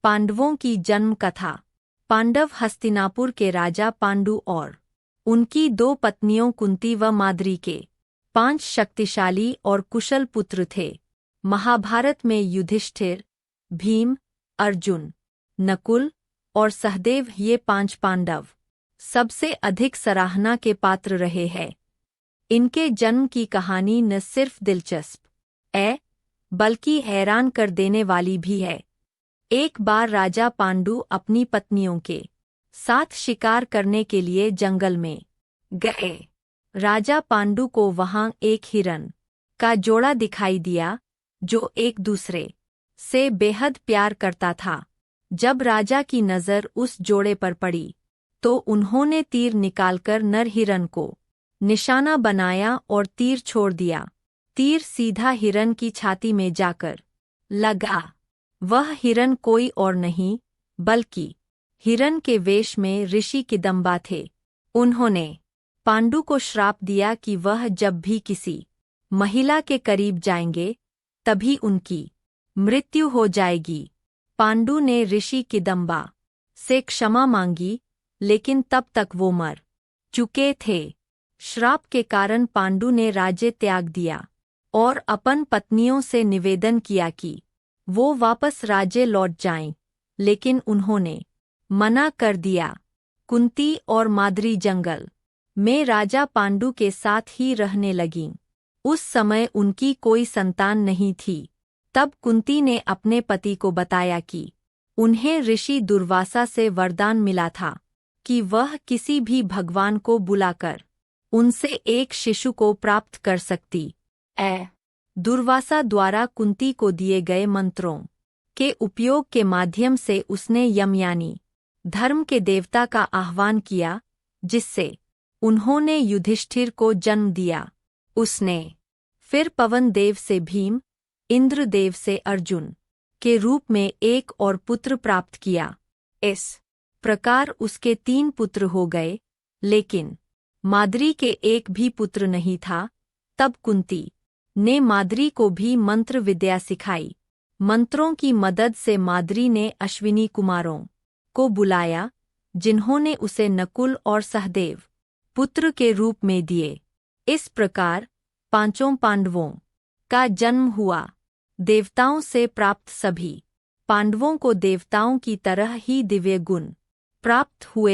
पांडवों की जन्म कथा। पांडव हस्तिनापुर के राजा पांडु और उनकी दो पत्नियों कुंती व माद्री के 5 शक्तिशाली और कुशल पुत्र थे। महाभारत में युधिष्ठिर, भीम, अर्जुन, नकुल और सहदेव ये 5 पांडव सबसे अधिक सराहना के पात्र रहे हैं। इनके जन्म की कहानी न सिर्फ दिलचस्प है बल्कि हैरान कर देने वाली भी है। एक बार राजा पांडु अपनी पत्नियों के साथ शिकार करने के लिए जंगल में गए। राजा पांडु को वहां एक हिरन का जोड़ा दिखाई दिया जो एक दूसरे से बेहद प्यार करता था। जब राजा की नज़र उस जोड़े पर पड़ी तो उन्होंने तीर निकालकर नर हिरन को निशाना बनाया और तीर छोड़ दिया। तीर सीधा हिरन की छाती में जाकर लगा। वह हिरन कोई और नहीं बल्कि हिरन के वेश में ऋषि किदंबा थे। उन्होंने पांडु को श्राप दिया कि वह जब भी किसी महिला के करीब जाएंगे तभी उनकी मृत्यु हो जाएगी। पांडु ने ऋषि किदंबा से क्षमा मांगी लेकिन तब तक वो मर चुके थे। श्राप के कारण पांडु ने राज्य त्याग दिया और अपन पत्नियों से निवेदन किया कि वो वापस राज्य लौट जाएं, लेकिन उन्होंने मना कर दिया। कुंती और माद्री जंगल में राजा पांडु के साथ ही रहने लगीं। उस समय उनकी कोई संतान नहीं थी। तब कुंती ने अपने पति को बताया कि उन्हें ऋषि दुर्वासा से वरदान मिला था कि वह किसी भी भगवान को बुलाकर उनसे एक शिशु को प्राप्त कर सकती है। दुर्वासा द्वारा कुंती को दिए गए मंत्रों के उपयोग के माध्यम से उसने यम यानी धर्म के देवता का आह्वान किया, जिससे उन्होंने युधिष्ठिर को जन्म दिया। उसने फिर पवन देव से भीम, इंद्र देव से अर्जुन के रूप में एक और पुत्र प्राप्त किया। इस प्रकार उसके 3 पुत्र हो गए, लेकिन माद्री के एक भी पुत्र नहीं था। तब कुंती ने माद्री को भी मंत्र विद्या सिखाई। मंत्रों की मदद से माद्री ने अश्विनी कुमारों को बुलाया, जिन्होंने उसे नकुल और सहदेव पुत्र के रूप में दिए। इस प्रकार 5 पांडवों का जन्म हुआ। देवताओं से प्राप्त सभी पांडवों को देवताओं की तरह ही दिव्य गुण प्राप्त हुए।